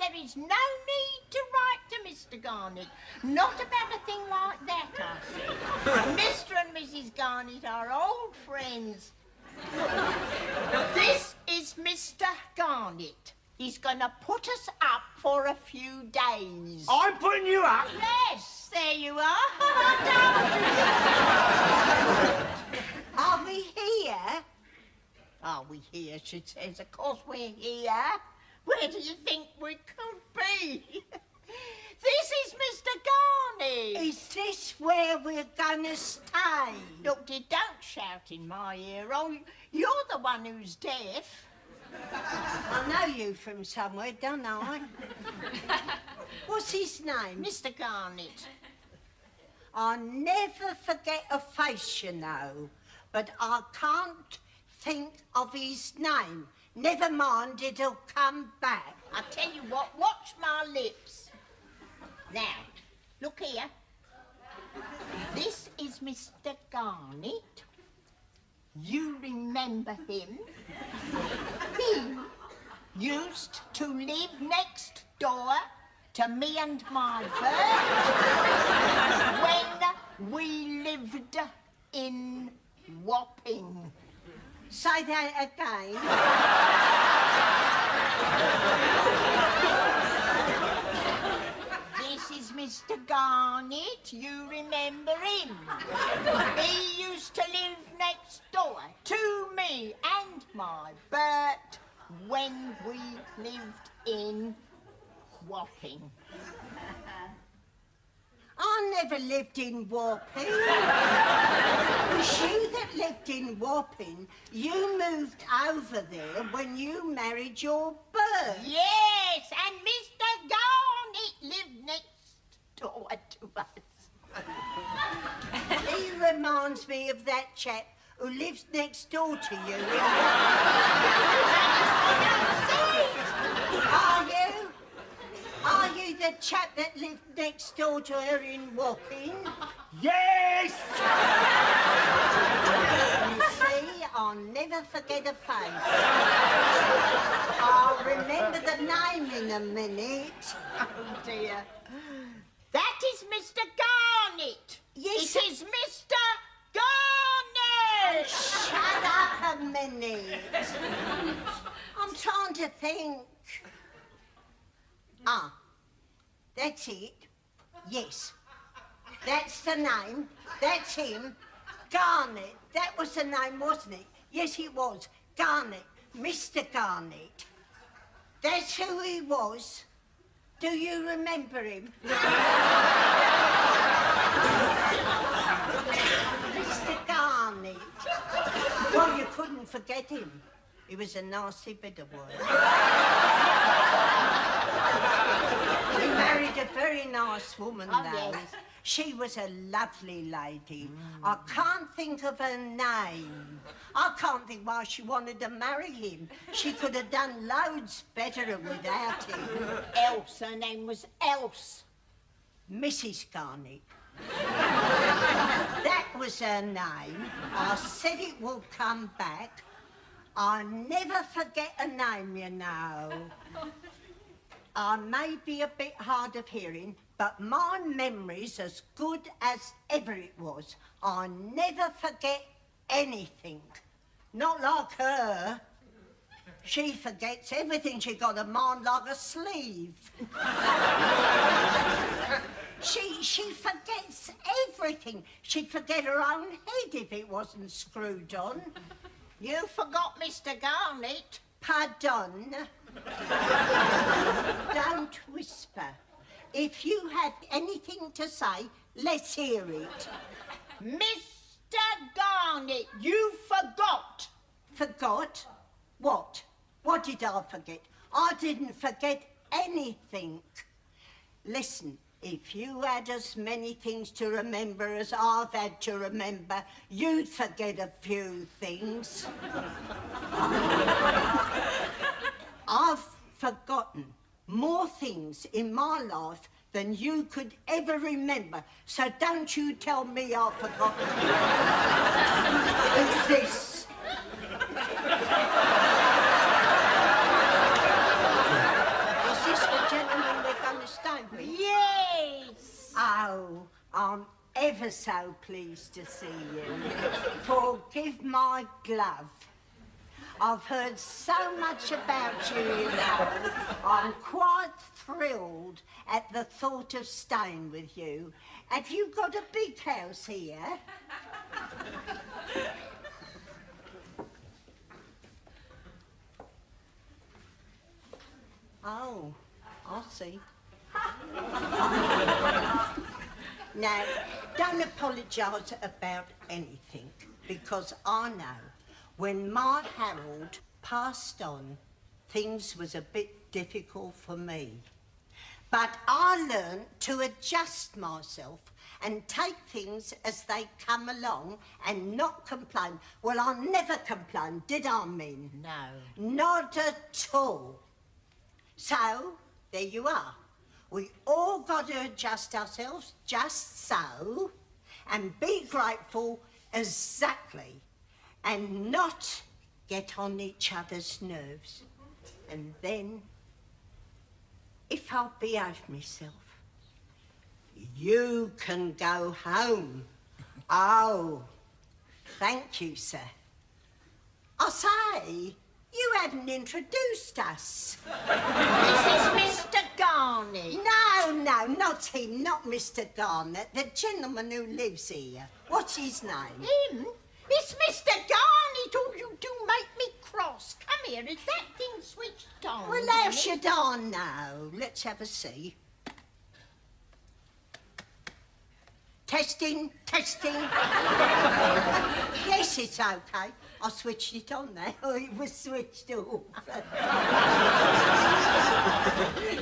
there is no need to write to Mr. Garnett. Not about a thing like that, I said. Mr. and Mrs. Garnett are old friends. This is Mr. Garnett. He's going to put us up for a few days. I'm putting you up? Yes, there you are. Are we here? Are we here, she says. Of course we're here. Where do you think we could be? This is Mr. Garnett. Is this where we're gonna stay? Look, dear, don't shout in my ear. Oh, you're the one who's deaf. I know you from somewhere, don't I? What's his name? Mr. Garnett. I never forget a face, you know, but I can't think of his name. Never mind, it'll come back. I tell you what, watch my lips. Now, look here. This is Mr. Garnett. You remember him? He used to live next door to me and my bird when we lived in Wapping. Say that again. This is Mr. Garnett. You remember him? He used to live next door to me and my Bert when we lived in Wapping. I never lived in Wapping. It was you that lived in Wapping. You moved over there when you married your Bert. Yes, and Mr. Garnett lived next door to us. He reminds me of that chap who lives next door to you. Are you? Are you the chap that lived next door to her in Wapping? Yes! You see, I'll never forget a face. I'll remember the name in a minute. Oh, dear. That is Mr. Garnett. Yes. It is Mr. Garnett. Shut up a minute. I'm trying to think. Ah, that's it. Yes. That's the name. That's him. Garnett. That was the name, wasn't it? Yes, it was. Garnett. Mr. Garnett. That's who he was. Do you remember him? Mr. Garnett. Well, you couldn't forget him. He was a nasty bit of work. He married a very nice woman, though. Yes. She was a lovely lady. I can't think of her name. I can't think why she wanted to marry him. She could have done loads better without him. Else, her name was Else. Mrs. Garnett. That was her name. I said it will come back. I never forget a name, you know. I may be a bit hard of hearing, but my memory's as good as ever it was. I never forget anything. Not like her. She forgets everything. She got a mind like a sleeve. She forgets everything. She'd forget her own head if it wasn't screwed on. You forgot Mr. Garnett. Pardon? Don't whisper. If you have anything to say, let's hear it. Mr. Garnett, you forgot. Forgot? What? What did I forget? I didn't forget anything. Listen, if you had as many things to remember as I've had to remember, you'd forget a few things. I've forgotten more things in my life than you could ever remember. So don't you tell me I've forgotten. Who's this? Is this for Yes. Oh, I'm ever so pleased to see you. Forgive my glove. I've heard so much about you, you know. I'm quite thrilled at the thought of staying with you. Have you got a big house here? Oh, I see. Now, don't apologise about anything, because I know when my Harold passed on, things was a bit difficult for me. But I learned to adjust myself and take things as they come along and not complain. Well, I never complained, did I, Min? No. Not at all. So, there you are. We all got to adjust ourselves just so and be grateful exactly and not get on each other's nerves. And then, if I'll behave myself, you can go home. Oh, thank you, sir. I say, you haven't introduced us. This is Mr. Garnett. No, not him, not Mr. Garnett, the gentleman who lives here. What's his name? Him? It's Mr. Garnett. Oh, you do make me cross. Come here, is that thing switched on? Well, how should I know? Let's have a see. Testing. Yes, it's okay. I switched it on now. It was switched off.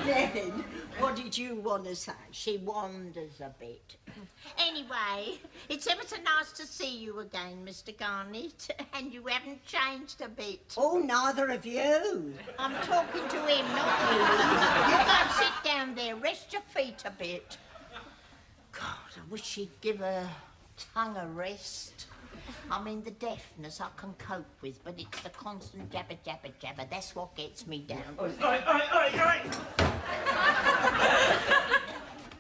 Then, what did you want to say? She wanders a bit. Anyway, it's ever so nice to see you again, Mr. Garnett, and you haven't changed a bit. Oh, neither of you. I'm talking to him, not you. You go and sit down there, rest your feet a bit. God, I wish she'd give her tongue a rest. I mean, the deafness I can cope with, but it's the constant jabber, jabber, jabber. That's what gets me down. Oi.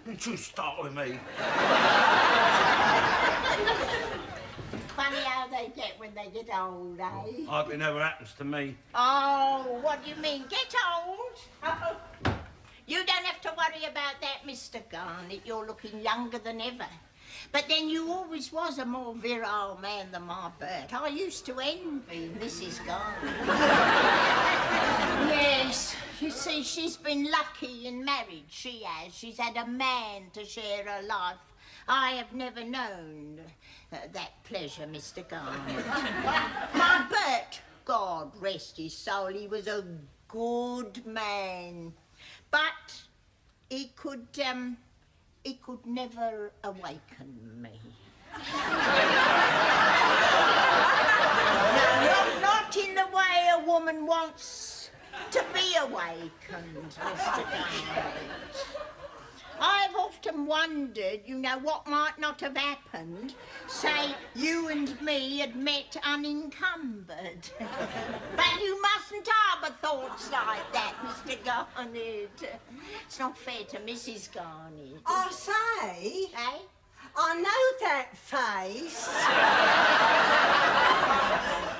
Don't you start with me. Funny how they get when they get old, eh? Hardly never happens to me. Oh, what do you mean, get old? Oh. You don't have to worry about that, Mr. Garnett. You're looking younger than ever. But then you always was a more virile man than my Bert. I used to envy Mrs. Garnett. Yes, you see, she's been lucky in marriage, she has. She's had a man to share her life. I have never known that pleasure, Mr. Garnett. My Bert, God rest his soul, he was a good man. But he could never awaken me. No, not in the way a woman wants to be awakened, Mr. Garnett. I've often wondered, you know, what might not have happened. Say, you and me had met unencumbered. But you mustn't harbour thoughts like that, Mr. Garnett. It's not fair to Mrs. Garnett. I say, Eh? I know that face.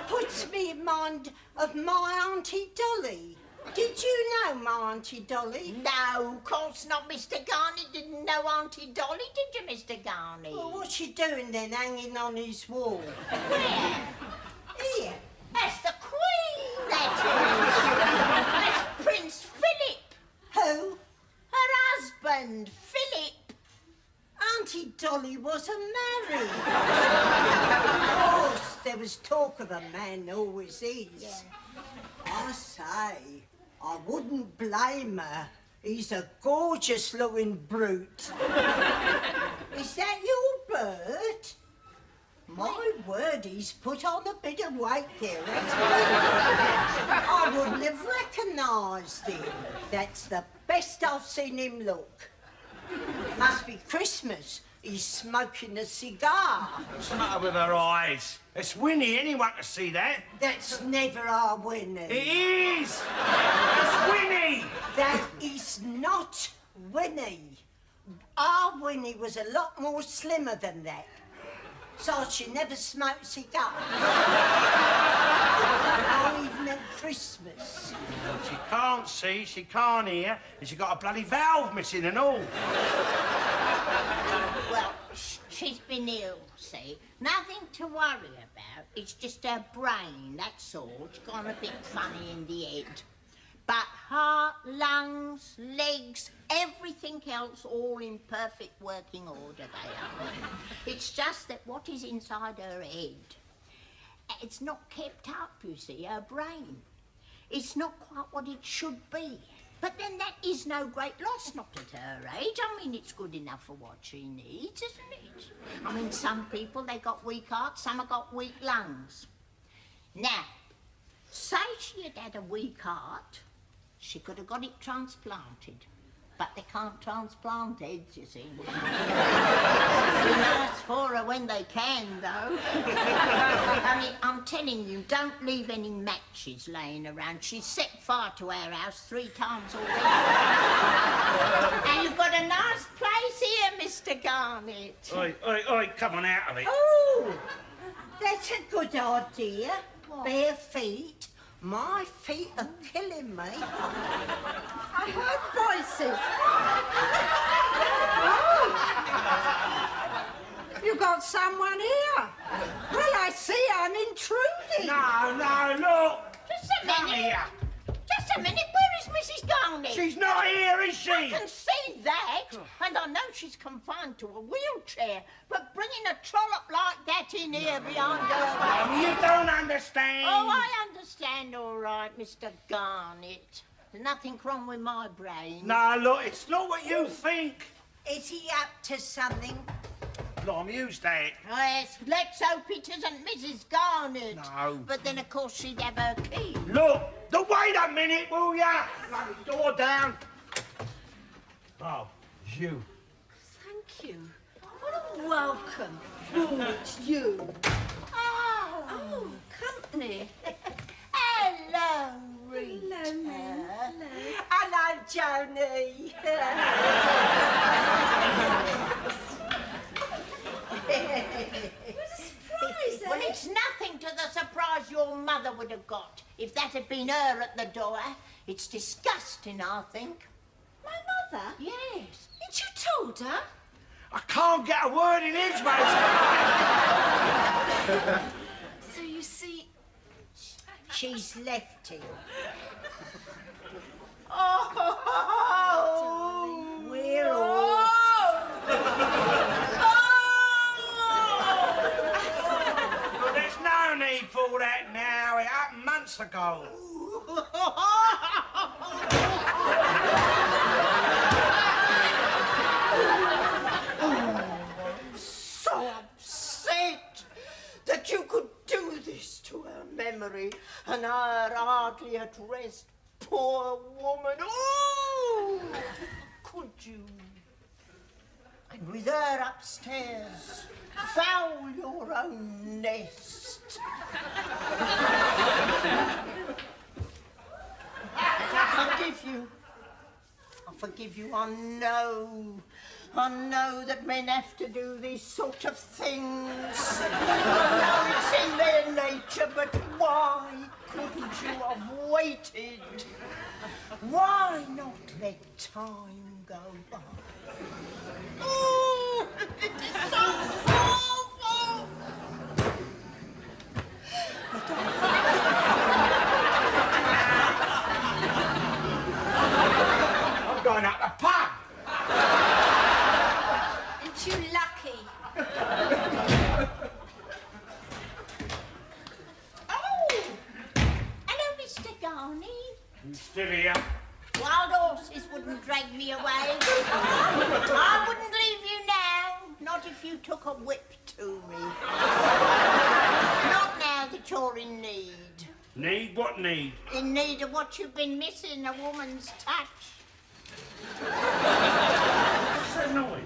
Puts me in mind of my Auntie Dolly. Did you know my Auntie Dolly? No, of course not. Mr. Garnett didn't know Auntie Dolly, did you, Mr. Garnett? Well, what's she doing then, hanging on his wall? Where? Here. That's the Queen, that is. That's Prince Philip. Who? Her husband, Philip. Auntie Dolly wasn't married. Of course, there was talk of a man, always is. Yeah. I say, I wouldn't blame her. He's a gorgeous-looking brute. Is that your bird? My word, he's put on a bit of weight there, hasn't he? I wouldn't have recognised him. That's the best I've seen him look. Must be Christmas. He's smoking a cigar. What's the matter with her eyes? It's Winnie, anyone can see that. That's never our Winnie. It is! It's Winnie! That is not Winnie. Our Winnie was a lot more slimmer than that. So she never smoked cigars. Not even at Christmas. She can't see, she can't hear, and she got a bloody valve missing and all. Well, she's been ill, see? Nothing to worry about. It's just her brain, that's all. It's gone a bit funny in the head. But heart, lungs, legs, everything else, all in perfect working order they are. It's just that what is inside her head, it's not kept up, you see, her brain. It's not quite what it should be. But then that is no great loss, not at her age. I mean, it's good enough for what she needs, isn't it? I mean, some people, they got weak hearts, some have got weak lungs. Now, say she had had a weak heart, she could have got it transplanted. But they can't transplant heads, you see. Be nice for her when they can, though. I mean, I'm telling you, don't leave any matches laying around. She's set fire to our house 3 times already. And you've got a nice place here, Mr. Garnett. Oi, come on out of it. Oh, that's a good idea. What? Bare feet. My feet are killing me. I heard voices. Oh. You got someone here. Well, I see I'm intruding. No, look. Just a Come minute. here. Just a minute. Where is Mrs. Garnett? She's not here, is she? I can see that, and I know she's confined to a wheelchair, but bringing a trollop like that in here behind her... You don't understand. Oh, I understand all right, Mr. Garnett. There's nothing wrong with my brain. No, look, it's not what you think. Is he up to something? Look, I'm used to it. Yes, let's hope it isn't Mrs. Garnett. No. But then, of course, she'd have her key. Look, wait a minute, will ya? Bloody door down. Oh, it's you. Thank you. What a welcome. Oh, it's you. Oh, company. Hello, Rita. Hello, Mum. Hello, Joni. Surprise, Well, it's nothing to the surprise your mother would have got if that had been her at the door. It's disgusting, I think. My mother? Yes. Did you told her? I can't get a word in edgeways. So you see... She's left him. Oh! We're all... But there's no need for all that now. It happened months ago. So upset that you could do this to her memory and her hardly at rest. Poor woman. Oh! Could you? And with her upstairs, foul your own nest. I forgive you. I forgive you. I know that men have to do these sort of things. I know it's in their nature, but why couldn't you have waited? Why not let time go by? Oh, it is so awful! I'm going out the pub. Aren't you lucky? Oh! Hello, Mr. Garney. You still here? Wild horses wouldn't drag me away. I wouldn't leave you now, not if you took a whip to me. Not now that you're in need. Need? What need? In need of what you've been missing, a woman's touch. What's that noise?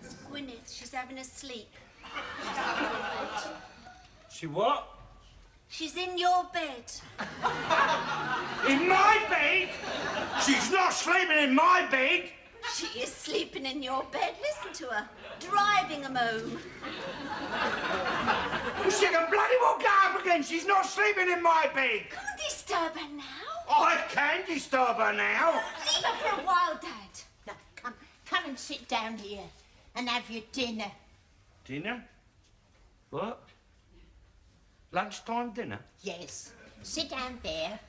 It's Gwyneth. She's having a sleep. She what? She's in your bed. In my bed? She's not sleeping in my bed. She is sleeping in your bed. Listen to her. Driving 'em home. Well, she can bloody well go up again. She's not sleeping in my bed. Can't disturb her now. I can disturb her now. Leave her for a while, Dad. Now, come and sit down here and have your dinner. Dinner? What? Lunchtime dinner? Yes, sit down there.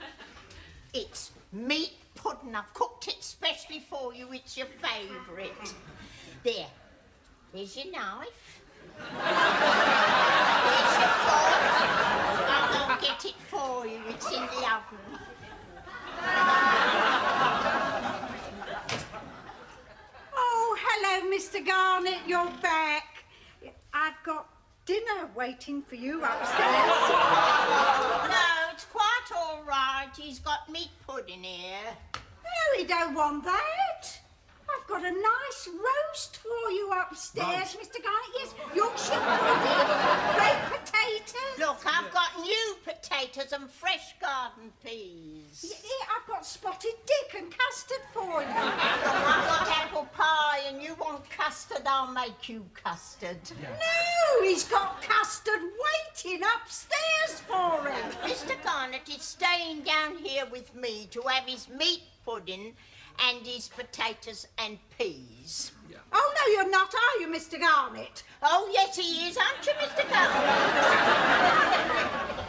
It's meat pudding. I've cooked it specially for you. It's your favourite. There. Here's your knife. Here's your fork. I'll go and get it for you. It's in the oven. Oh, hello, Mr. Garnett. You're back. I've got dinner waiting for you upstairs. No, it's quite all right. He's got meat pudding here. No, we don't want that. I've got a nice roast for you upstairs, Mr. Garnett. Yes, Yorkshire pudding, baked potatoes. Look, I've got new potatoes and fresh garden peas. Yeah, I've got spotted dick and custard for you. I've got apple pie and you want custard, I'll make you custard. No, he's got custard waiting upstairs for him. Mr. Garnett is staying down here with me to have his meat pudding and his potatoes and peas. Oh, no, you're not, are you, Mr. Garnett? Oh, yes, he is, aren't you, Mr. Garnett?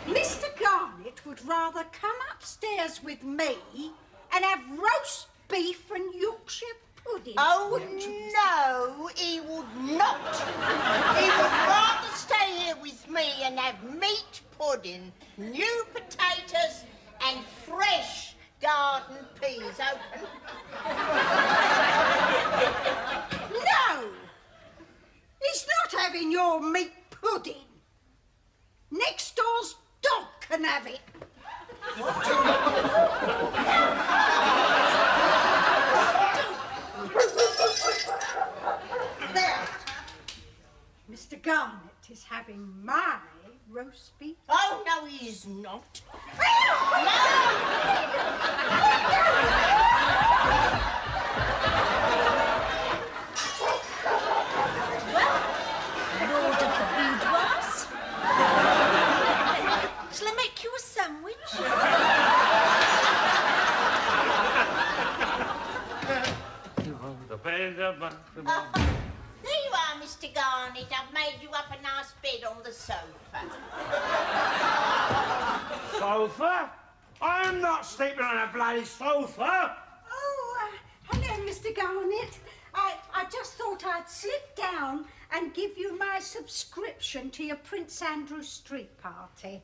Mr. Garnett would rather come upstairs with me and have roast beef and Yorkshire pudding. Oh, no, he would not. He would rather stay here with me and have meat pudding, new potatoes and fresh garden peas. Open. No! He's not having your meat pudding. Next door's dog can have it. There. Mr. Garnett is having my roast beef. Oh, no, he is not. Lord of the boudoirs. Shall I make you a sandwich? There you are, Mr. Garnett. I've made you up a nice bed on the sofa. Sofa? I'm not sleeping on a bloody sofa. Oh, hello, Mr. Garnett. I just thought I'd slip down and give you my subscription to your Prince Andrew Street party.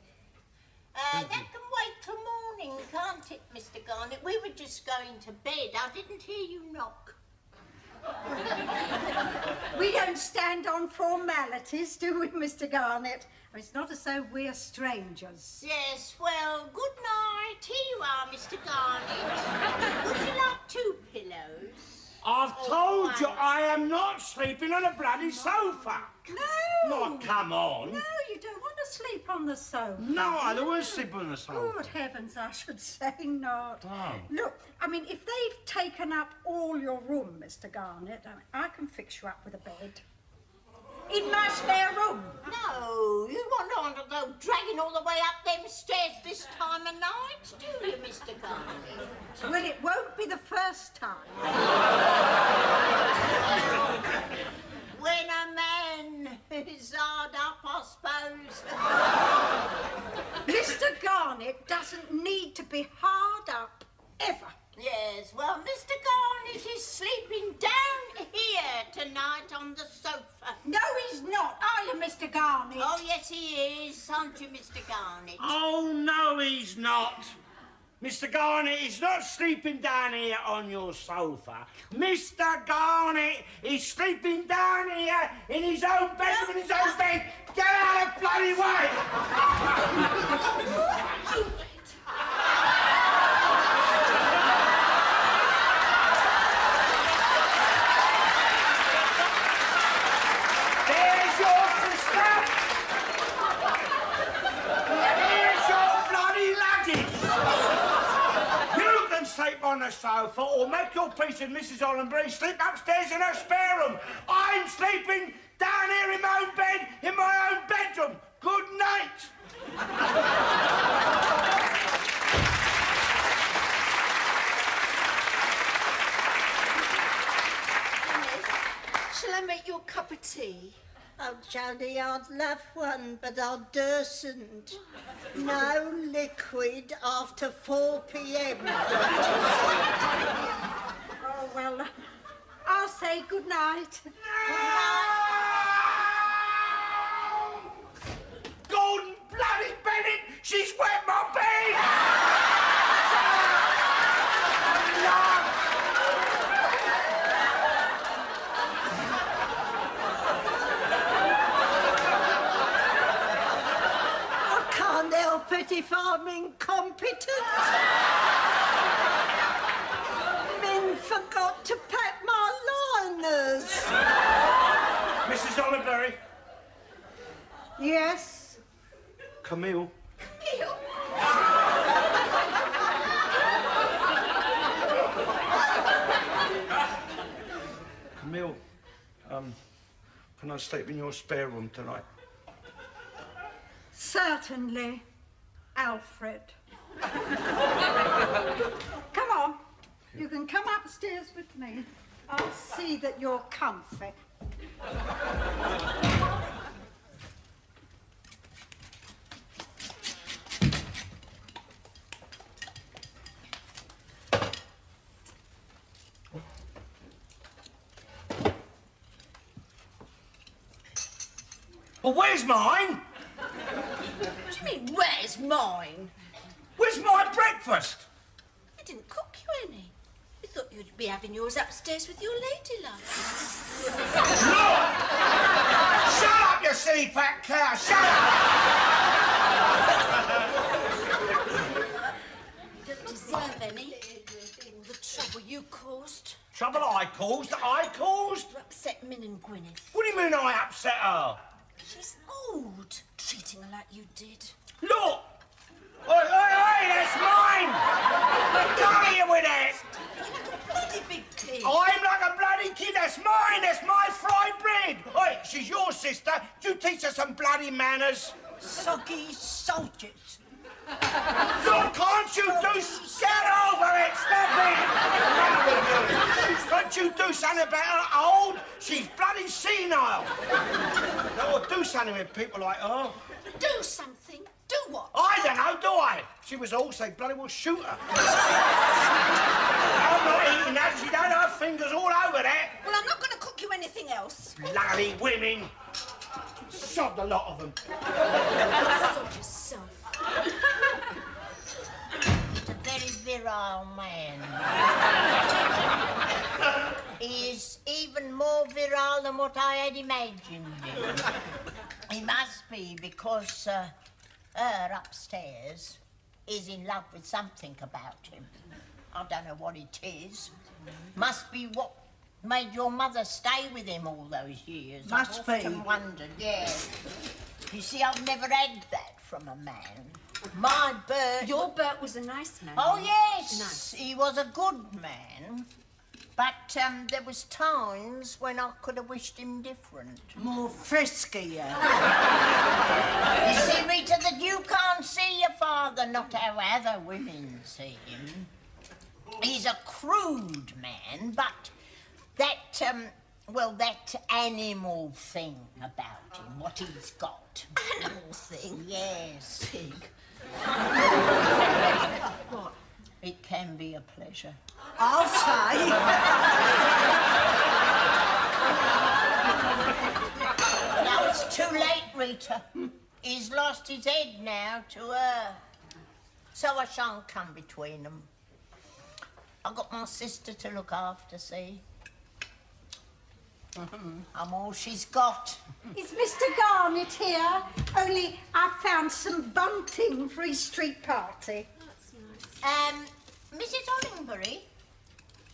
That can wait till morning, can't it, Mr. Garnett? We were just going to bed. I didn't hear you knock. We don't stand on formalities, do we, Mr. Garnett? It's not as though we're strangers. Yes, well, good night. Here you are, Mr. Garnett. Would you like 2 pillows? I've told you I am not sleeping on a bloody sofa. No! Not come on. No, you don't want to sleep on the sofa. No, I don't want to sleep on the sofa. Good heavens, I should say not. Oh. Look, I mean, if they've taken up all your room, Mr. Garnett, I can fix you up with a bed. In my spare room. No, you want on to go dragging all the way up them stairs this time of night, do you, Mr. Garnett? Well, it won't be the first time. When a man is hard up, I suppose. Mr. Garnett doesn't need to be hard up, ever. Yes, well, Mr. Garnett is sleeping down here tonight on the sofa. No, he's not, are you, Mr. Garnett? Oh, yes, he is, aren't you, Mr. Garnett? Oh, no, he's not. Mr. Garnett is not sleeping down here on your sofa. Mr. Garnett is sleeping down here in his own bedroom, in his own bed. Get out of the bloody way! There's your sister! Here's your bloody luggage! You can sleep on the sofa. sofa or make your peace with Mrs. Hollenbury, sleep upstairs in her spare room. I'm sleeping down here in my own bed, in my own bedroom. Good night. Shall I make you a cup of tea? Oh, Johnny, I'd love one, but I dursn't. No liquid after 4 p.m. Oh, well, I'll say good night. Gordon bloody Bennett, she's wet my bed! I can't help it if I'm incompetent. Min forgot to pack my liners. Mrs. Hollenbury, Yes? Camille. Camille, can I sleep in your spare room tonight? Certainly, Alfred. Come on, you can come upstairs with me. I'll see that you're comfy. Well, where's mine? What do you mean, where's mine? Where's my breakfast? I didn't cook you any. I thought you'd be having yours upstairs with your lady love. Look! Shut up, you silly fat cow! Shut up! You don't deserve any. All the trouble you caused. Trouble I caused? I caused? You upset Min and Gwyneth. What do you mean I upset her? She's old, treating her like you did. Look! Oi, oi, oi! That's mine! Come here with it! Bloody big kid. I'm like a bloody kid. That's mine. That's my fried bread. Oi, she's your sister. Do you teach her some bloody manners? Soggy soldiers. Look, can't you do... Get over it! Stop it! Can't you do something about her old? She's bloody senile. No, do something with people like her. Do something. Do what? I don't know, do I? If she was old, they bloody well shoot her. I'm not eating that. She'd had her fingers all over that. Well, I'm not going to cook you anything else. Bloody women. Sod the lot of them. Sort yourself. He's a very virile man. He is even more virile than what I had imagined him. He must be because her upstairs is in love with something about him. I don't know what it is. Must be what made your mother stay with him all those years. Must I've be. often wondered, yeah. You see, I've never had that from a man. My Bert... Your Bert was a nice man. Oh, yes. Nice. He was a good man. But there was times when I could have wished him different. More friskier. You see, Rita, that you can't see your father, not how other women see him. He's a crude man, but that, that animal thing about him, what he's got. Animal thing? Yes. Pig. What? It can be a pleasure. I'll say. Now it's too late, Rita. He's lost his head now to her. So I shan't come between them. I've got my sister to look after, see? I'm all she's got. Is Mr. Garnett here? Only I found some bunting for his street party. Mrs. Hollenbury,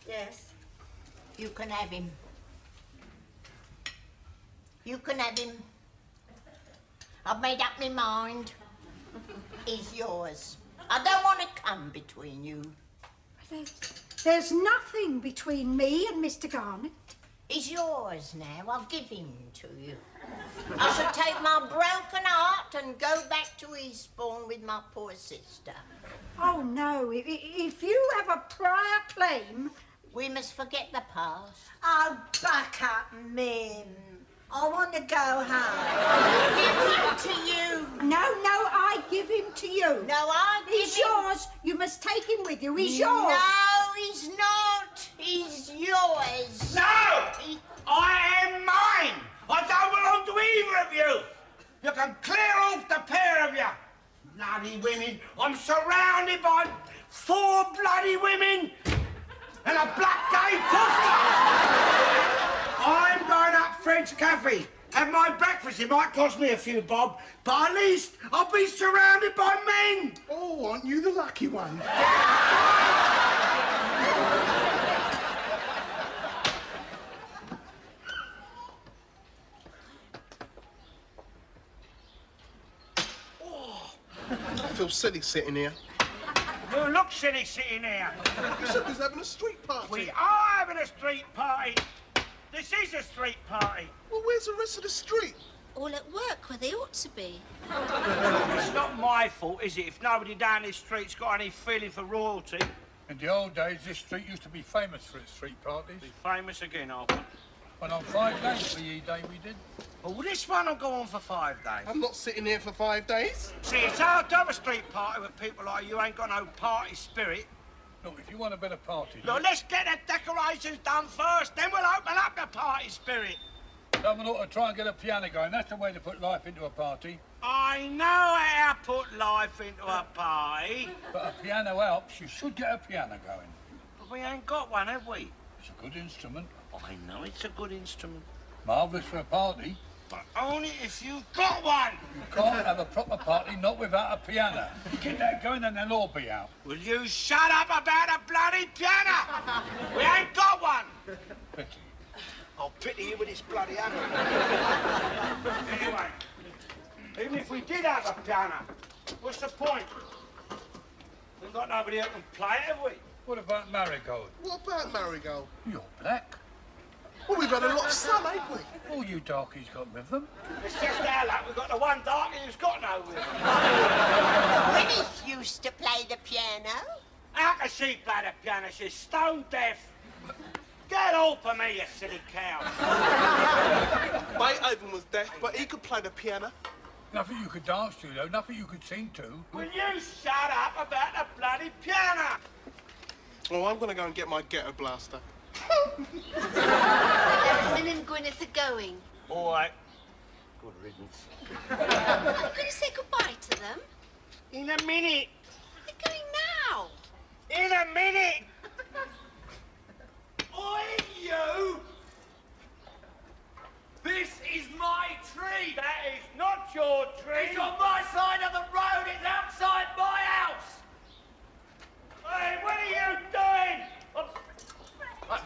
Yes. you can have him. You can have him. I've made up my mind. He's yours. I don't want to come between you. There's nothing between me and Mr. Garnett. He's yours now. I'll give him to you. I shall take my broken heart and go back to Eastbourne with my poor sister. Oh, no. If you have a prior claim... We must forget the past. Oh, buck up, Mim. I want to go home. Give him to you. No, I give him to you. No, I give He's him... yours. You must take him with you. He's yours. No, he's not. He's yours. No! I am mine! I don't belong to either of you! You can clear off the pair of you! Bloody women! I'm surrounded by 4 bloody women and a black gay pooster! I'm going up French Cafe. Have my breakfast. It might cost me a few bob, but at least I'll be surrounded by men! Oh, aren't you the lucky one? I feel silly sitting here. You look silly sitting here. You said we was having a street party. We are having a street party. This is a street party. Well, where's the rest of the street? All at work where they ought to be. It's not my fault, is it, if nobody down this street's got any feeling for royalty? In the old days, this street used to be famous for its street parties. Famous again, Arthur. Went on 5 days for ye day we did. Well, this one will go on for 5 days. I'm not sitting here for 5 days. See, it's hard to have a street party with people like you ain't got no party spirit. Look, if you want a bit of party, Look, let's get the decorations done first, then we'll open up the party spirit. someone ought to try and get a piano going. That's the way to put life into a party. I know how to put life into a party. But a piano helps. You should get a piano going. But we ain't got one, have we? It's a good instrument. I know it's a good instrument. Marvellous for a party. But only if you've got one. You can't have a proper party not without a piano. Get that going and they'll all be out. Will you shut up about a bloody piano? We ain't got one. Pity. I'll pity you with this bloody hammer. Anyway, even if we did have a piano, what's the point? We've got nobody else can play it, have we? What about Marigold? What about Marigold? You're black. Well, we've had a lot of sun, ain't we? All you darkies got rhythm. It's just our luck. We've got the one darkie who's got no rhythm. Willis used to play the piano. How can she play the piano? She's stone deaf. Get off of me, you silly cow. Beethoven was deaf, but he could play the piano. Nothing you could dance to, though. Nothing you could sing to. Will you shut up about the bloody piano? Oh, I'm gonna go and get my ghetto blaster. Min and Gwyneth are going. All right. Good riddance. I'm going to say goodbye to them. In a minute. They're going now. In a minute. Oi, you! This is my tree! That is not your tree! It's on my side of the road! It's outside my house! Hey, what are you doing?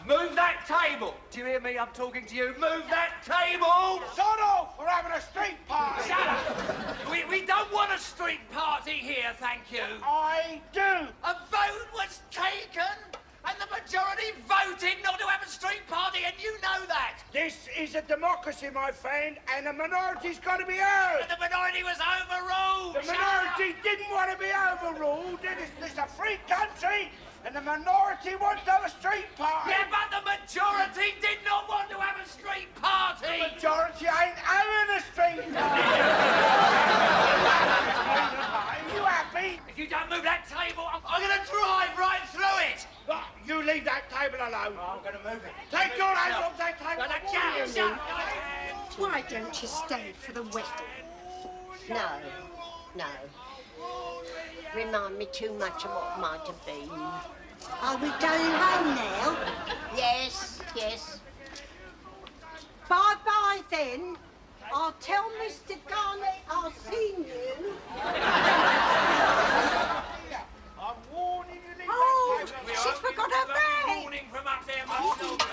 Move that table! Do you hear me? I'm talking to you. Move that table! Sod off! We're having a street party! Shut up! We don't want a street party here, thank you. I do! A vote was taken, and the majority voted not to have a street party, and you know that. This is a democracy, my friend, and the minority's got to be heard! And the minority was overruled. The minority didn't want to be overruled. This is a free country, and the minority wants to have a street party. Yeah, but the majority did not want to have a street party. The majority ain't having a street party. Are you happy? If you don't move that table, I'm going to drive right through it. Look, you leave that table alone. I'm going to move it. Take your hands off that table. Why don't you stay for the wedding? No, no. Remind me too much of what might have been. Are we going home now? Yes, yes. Bye-bye then. I'll tell Mr. Garnett I've seen you. I'm warning you. Leave Oh, that table. she's forgot her bag. Warning from up there, much longer.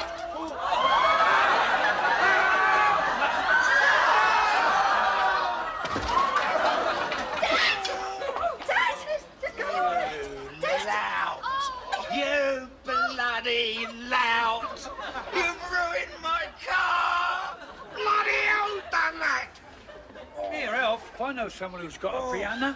You bloody I know someone who's got a piano.